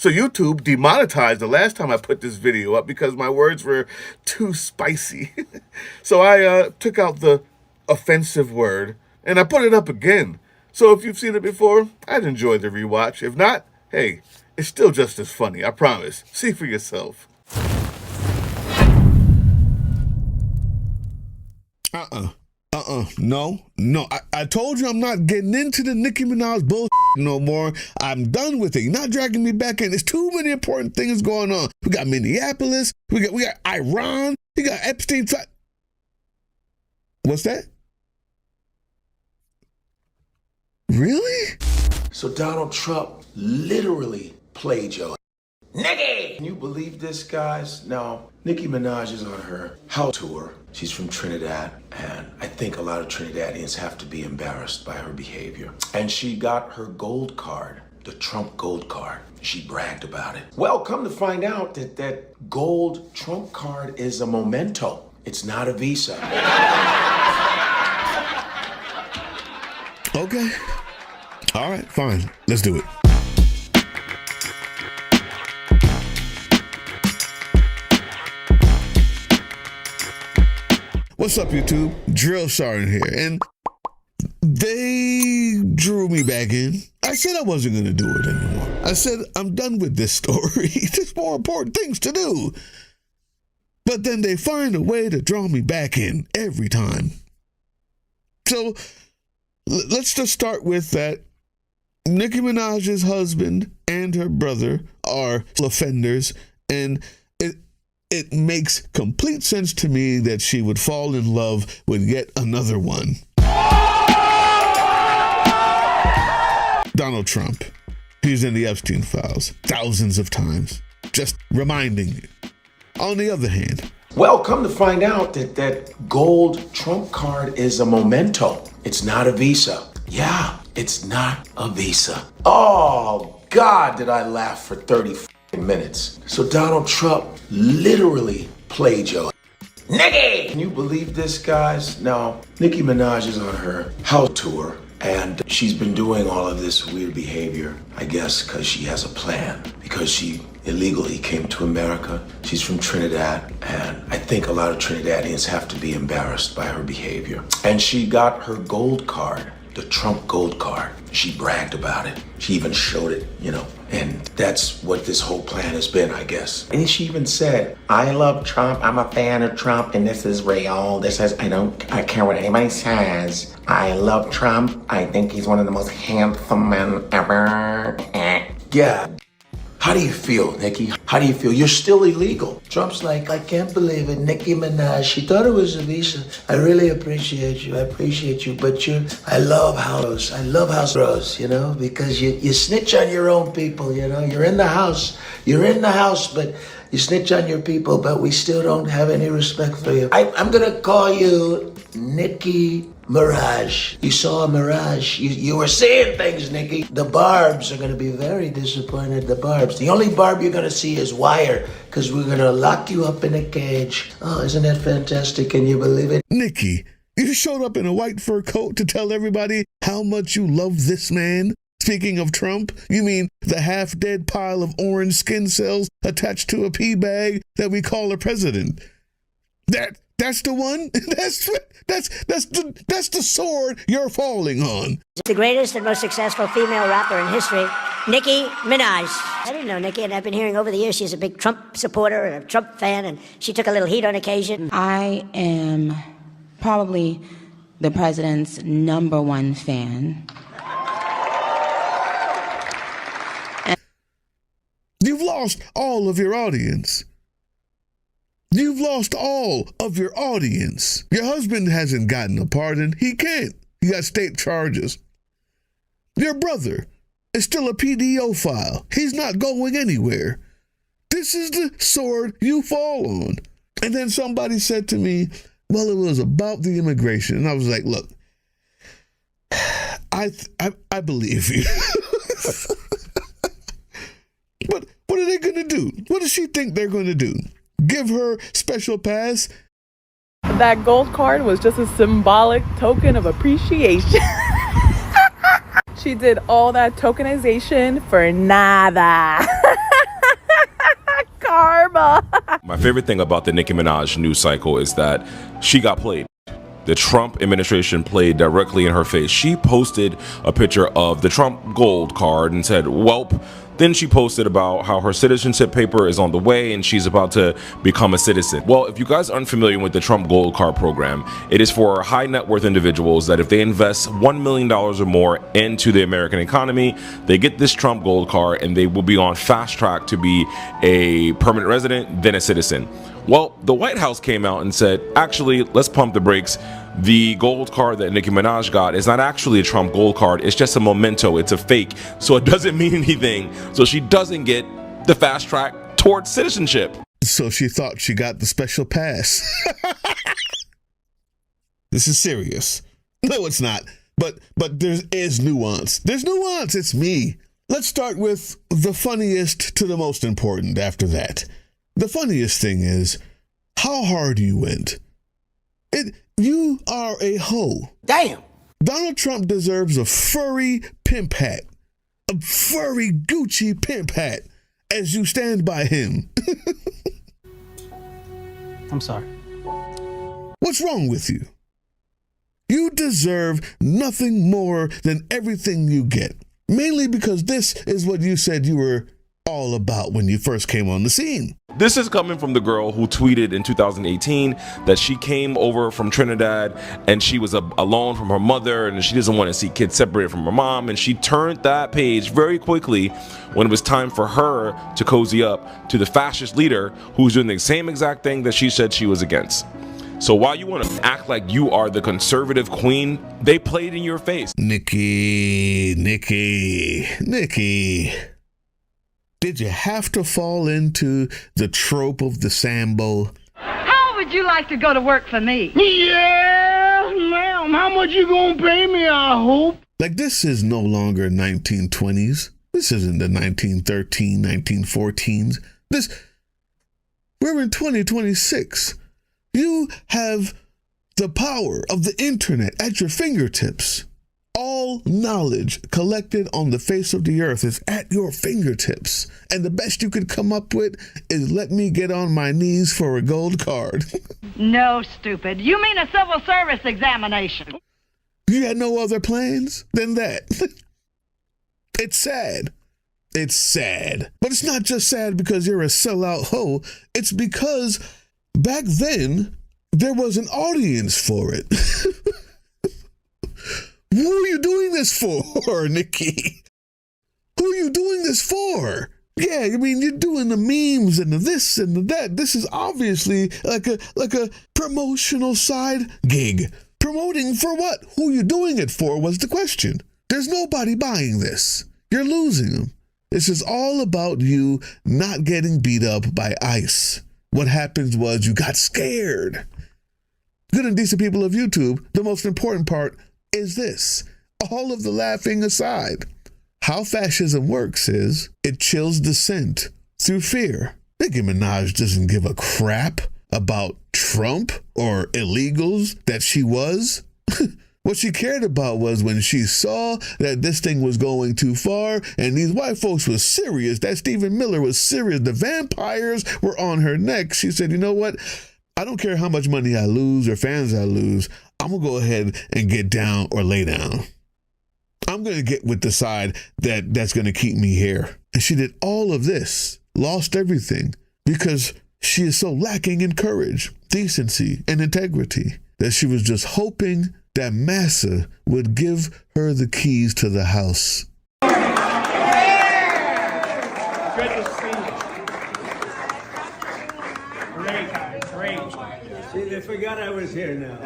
So YouTube demonetized the last time I put this video up because my words were too spicy. So I took out the offensive word and I put it up again. So if you've seen it before, I'd enjoy the rewatch. If not, hey, it's still just as funny, I promise. See for yourself. No. I told you I'm not getting into the Nicki Minaj bullshit no more. I'm done with it. You're not dragging me back in. There's too many important things going on. We got Minneapolis. We got Iran. We got Epstein. What's that? Really? So Donald Trump literally played your Nicki! Can you believe this, guys? Now, Nicki Minaj is on her house tour. She's from Trinidad, and I think a lot of Trinidadians have to be embarrassed by her behavior. And she got her gold card, the Trump gold card. She bragged about it. Well, come to find out that gold Trump card is a memento. It's not a visa. Okay. All right, fine. Let's do it. What's up, YouTube? Drill Sergeant here, and they drew me back in. I said I wasn't going to do it anymore. I said I'm done with this story. There's more important things to do. But then they find a way to draw me back in every time. So let's just start with that. Nicki Minaj's husband and her brother are offenders, and it makes complete sense to me that she would fall in love with yet another one. Donald Trump. He's in the Epstein files thousands of times. Just reminding you. On the other hand, well, come to find out that gold Trump card is a memento. It's not a visa. Yeah, it's not a visa. Oh, God, did I laugh for 30 minutes. So Donald Trump literally played your Nicki! Can you believe this, guys? Now, Nicki Minaj is on her house tour, and she's been doing all of this weird behavior, I guess, because she has a plan. Because she illegally came to America. She's from Trinidad, and I think a lot of Trinidadians have to be embarrassed by her behavior. And she got her gold card, the Trump gold card. She bragged about it. She even showed it, and that's what this whole plan has been, I guess. And she even said, I love Trump. I'm a fan of Trump, and this is real. This is, I care what anybody says. I love Trump. I think he's one of the most handsome men ever. Yeah. How do you feel, Nicki? How do you feel? You're still illegal. Trump's like, I can't believe it. Nicki Minaj, she thought it was a visa. I really appreciate you. But I love house. I love house bros, because you snitch on your own people, You're in the house. But you snitch on your people, but we still don't have any respect for you. I'm gonna call you Nicki Mirage. You saw a mirage. You were seeing things, Nicki. The Barbs are going to be very disappointed. The Barbs. The only Barb you're going to see is Wire, because we're going to lock you up in a cage. Oh, isn't that fantastic? Can you believe it? Nicki, you showed up in a white fur coat to tell everybody how much you love this man? Speaking of Trump, you mean the half-dead pile of orange skin cells attached to a pea bag that we call a president? That's the one? That's the sword you're falling on. The greatest and most successful female rapper in history, Nicki Minaj. I didn't know Nicki, and I've been hearing over the years she's a big Trump supporter and a Trump fan, and she took a little heat on occasion. I am probably the president's #1 fan. You've lost all of your audience. You've lost all of your audience. Your husband hasn't gotten a pardon. He can't. He got state charges. Your brother is still a PDO file. He's not going anywhere. This is the sword you fall on. And then somebody said to me, well, it was about the immigration. And I was like, look, I believe you. But what are they going to do? What does she think they're going to do? Give her special pass? That gold card was just a symbolic token of appreciation. She did all that tokenization for nada. all. My favorite thing about the Nicki Minaj news cycle is that she got played. The Trump administration played directly in her face. She posted a picture of the Trump gold card and said, "Welp." Then she posted about how her citizenship paper is on the way and she's about to become a citizen. Well, if you guys aren't familiar with the Trump Gold Card program, it is for high net worth individuals that if they invest $1 million or more into the American economy, they get this Trump Gold Card and they will be on fast track to be a permanent resident, then a citizen. Well, the White House came out and said, actually, let's pump the brakes. The gold card that Nicki Minaj got is not actually a Trump gold card. It's just a memento. It's a fake. So it doesn't mean anything. So she doesn't get the fast track towards citizenship. So she thought she got the special pass. This is serious. No, it's not. But there is nuance. There's nuance. It's me. Let's start with the funniest to the most important after that. The funniest thing is how hard you went. You are a hoe. Damn. Donald Trump deserves a furry pimp hat. A furry Gucci pimp hat as you stand by him. I'm sorry. What's wrong with you? You deserve nothing more than everything you get. Mainly because this is what you said you were all about when you first came on the scene. This is coming from the girl who tweeted in 2018 that she came over from Trinidad and she was alone from her mother and she doesn't want to see kids separated from her mom, and she turned that page very quickly when it was time for her to cozy up to the fascist leader who's doing the same exact thing that she said she was against. So while you want to act like you are the conservative queen, they played in your face. Nicki. Did you have to fall into the trope of the Sambo? How would you like to go to work for me? Yeah, ma'am. How much you gonna pay me, I hope? Like, this is no longer 1920s. This isn't the 1913, 1914s. We're in 2026. You have the power of the internet at your fingertips. All knowledge collected on the face of the earth is at your fingertips. And the best you could come up with is let me get on my knees for a gold card. No, stupid. You mean a civil service examination. You had no other plans than that. It's sad. It's sad. But it's not just sad because you're a sellout hoe. It's because back then, there was an audience for it. Who are you doing this for, Nicki? Who are you doing this for? Yeah, I mean, you're doing the memes and the this and the that. This is obviously like a promotional side gig. Promoting for what? Who you doing it for was the question. There's nobody buying this. You're losing them. This is all about you not getting beat up by ICE. What happened was you got scared. Good and decent people of YouTube, the most important part is this. All of the laughing aside, how fascism works is it chills dissent through fear. Nicki Minaj doesn't give a crap about Trump or illegals that she was. What she cared about was when she saw that this thing was going too far and these white folks was serious, that Stephen Miller was serious, the vampires were on her neck. She said, you know what? I don't care how much money I lose or fans I lose. I'm going to go ahead and get down or lay down. I'm going to get with the side that's going to keep me here. And she did all of this, lost everything, because she is so lacking in courage, decency, and integrity that she was just hoping that Massa would give her the keys to the house. Good to see you. Great. See, they forgot I was here now.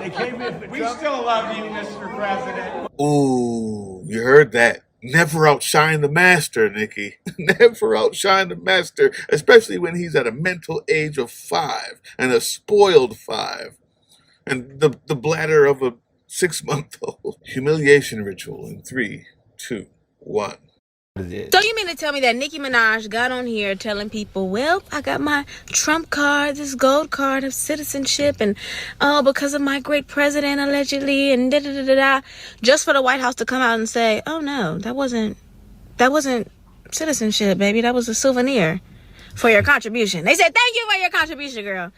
They came in for Trump. We still love you, Mr. President. Ooh, you heard that. Never outshine the master, Nicki. Never outshine the master, especially when he's at a mental age of 5 and a spoiled 5. And the bladder of a 6-month-old. Humiliation ritual in 3, 2, 1. So you mean to tell me that Nicki Minaj got on here telling people, well, I got my Trump card, this gold card of citizenship, and because of my great president, allegedly, and da-da-da-da-da, just for the White House to come out and say, oh no, that wasn't citizenship, baby, that was a souvenir. for your contribution. They said, thank you for your contribution, girl.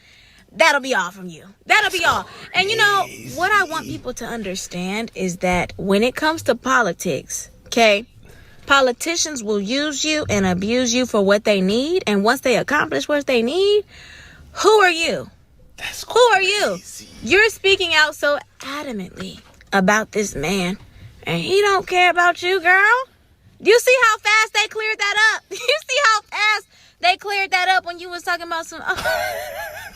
That'll be all from you. That'll be all. And you know, what I want people to understand is that when it comes to politics, okay, politicians will use you and abuse you for what they need. And once they accomplish what they need, who are you? Who are you? You're speaking out so adamantly about this man, and he don't care about you, girl. You see how fast they cleared that up? You see how fast they cleared that up when you was talking about some...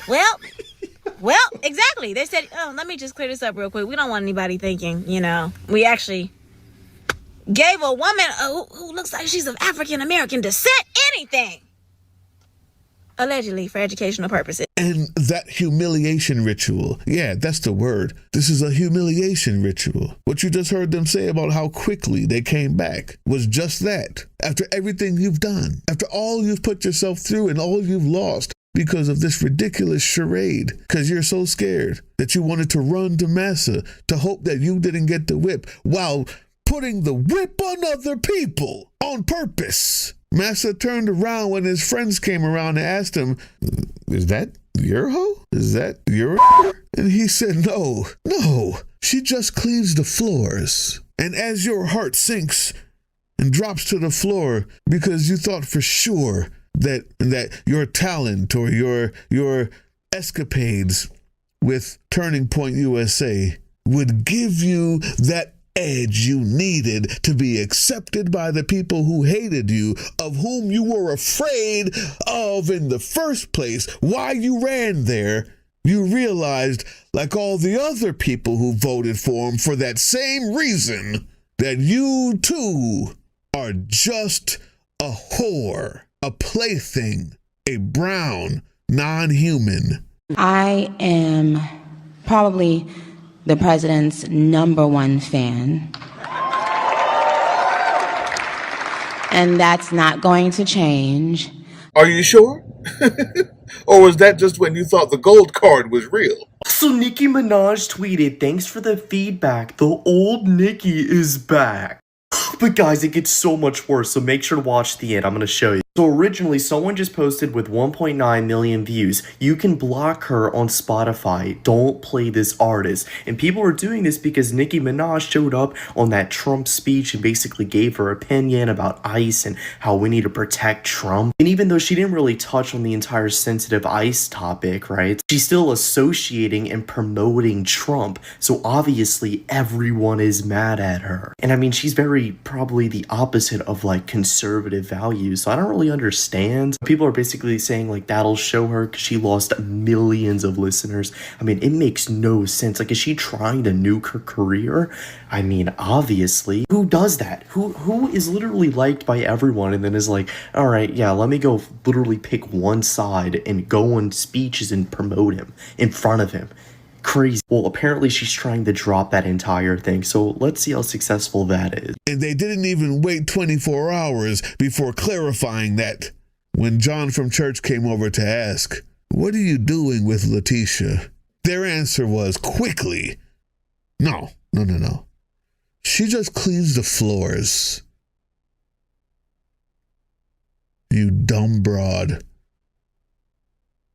Well, exactly. They said, oh, let me just clear this up real quick. We don't want anybody thinking, you know, we actually gave a woman who looks like she's of African-American descent anything. Allegedly, for educational purposes. And that humiliation ritual, yeah, that's the word. This is a humiliation ritual. What you just heard them say about how quickly they came back was just that. After everything you've done, after all you've put yourself through and all you've lost because of this ridiculous charade, because you're so scared that you wanted to run to Massa to hope that you didn't get the whip while putting the whip on other people on purpose. Massa turned around when his friends came around and asked him, is that your hoe? Is that your hoe? And he said, no, she just cleans the floors. And as your heart sinks and drops to the floor because you thought for sure that your talent or your escapades with Turning Point USA would give you that edge you needed to be accepted by the people who hated you, of whom you were afraid of in the first place, why you ran there, you realized, like all the other people who voted for him for that same reason, that you too are just a whore, a plaything, a brown non-human. I am probably the president's #1 fan. And that's not going to change. Are you sure? Or was that just when you thought the gold card was real? So Nicki Minaj tweeted, thanks for the feedback. The old Nicki is back. But guys, it gets so much worse, so make sure to watch the end. I'm going to show you. So originally, someone just posted with 1.9 million views. You can block her on Spotify. Don't play this artist. And people are doing this because Nicki Minaj showed up on that Trump speech and basically gave her opinion about ICE and how we need to protect Trump. And even though she didn't really touch on the entire sensitive ICE topic, right? She's still associating and promoting Trump. So obviously, everyone is mad at her. And I mean, she's probably the opposite of like conservative values. So I don't really understand. People are basically saying like that'll show her because she lost millions of listeners. I mean, it makes no sense. Like, is she trying to nuke her career? I mean, obviously. Who does that? Who is literally liked by everyone and then is like, all right, yeah, let me go literally pick one side and go on speeches and promote him in front of him. Crazy. Well, apparently she's trying to drop that entire thing, so let's see how successful that is. And they didn't even wait 24 hours before clarifying that. When John from church came over to ask, what are you doing with Letitia? Their answer was quickly, no. She just cleans the floors. You dumb broad.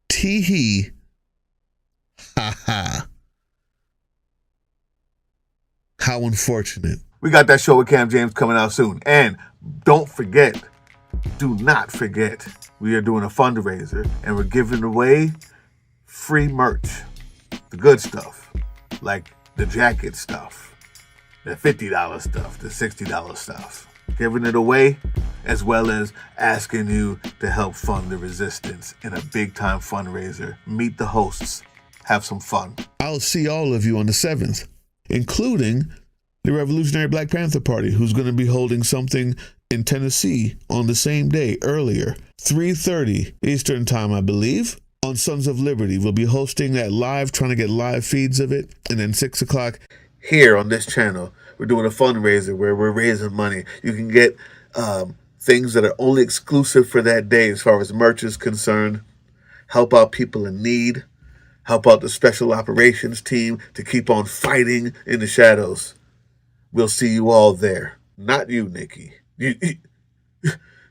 Tee-hee. Ha ha. How unfortunate. We got that show with Cam James coming out soon. And do not forget, we are doing a fundraiser and we're giving away free merch. The good stuff, like the jacket stuff, the $50 stuff, the $60 stuff. Giving it away, as well as asking you to help fund the resistance in a big time fundraiser. Meet the hosts. Have some fun. I'll see all of you on the 7th, including the Revolutionary Black Panther Party, who's going to be holding something in Tennessee on the same day earlier, 3:30 Eastern time, I believe, on Sons of Liberty. We'll be hosting that live, trying to get live feeds of it. And then 6 o'clock here on this channel, we're doing a fundraiser where we're raising money. You can get things that are only exclusive for that day as far as merch is concerned. Help out people in need. Help out the special operations team to keep on fighting in the shadows. We'll see you all there. Not you, Nikki.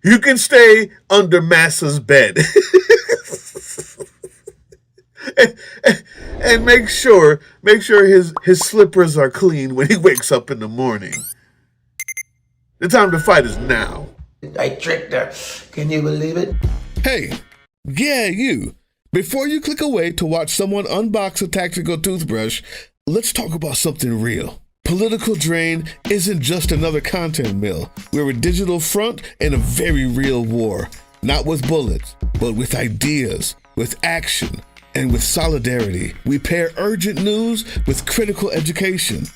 You can stay under Massa's bed. and make sure his slippers are clean when he wakes up in the morning. The time to fight is now. I tricked her. Can you believe it? Hey, yeah, you. Before you click away to watch someone unbox a tactical toothbrush, let's talk about something real. Political Drain isn't just another content mill. We're a digital front in a very real war. Not with bullets, but with ideas, with action, and with solidarity. We pair urgent news with critical education.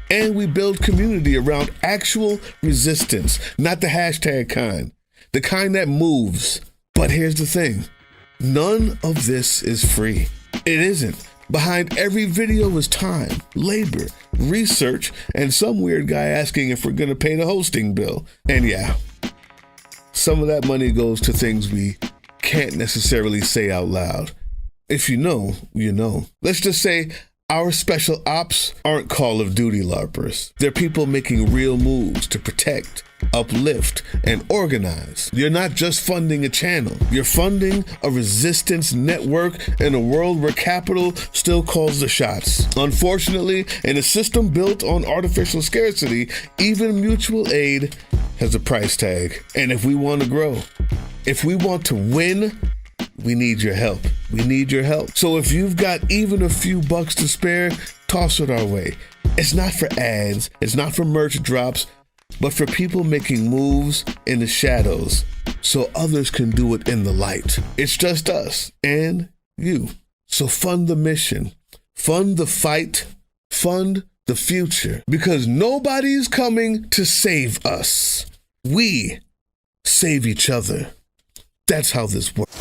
And we build community around actual resistance, not the hashtag kind. The kind that moves. But here's the thing. None of this is free. It isn't. Behind every video is time, labor, research, and some weird guy asking if we're going to pay the hosting bill. And yeah, some of that money goes to things we can't necessarily say out loud. If you know, you know. Let's just say our special ops aren't Call of Duty LARPers. They're people making real moves to protect, uplift, and organize. You're not just funding a channel. You're funding a resistance network in a world where capital still calls the shots. Unfortunately, in a system built on artificial scarcity, even mutual aid has a price tag. And if we want to grow, if we want to win, we need your help. We need your help. So if you've got even a few bucks to spare, toss it our way. It's not for ads, it's not for merch drops, but for people making moves in the shadows so others can do it in the light. It's just us and you. So fund the mission, fund the fight, fund the future, because nobody's coming to save us. We save each other. That's how this works.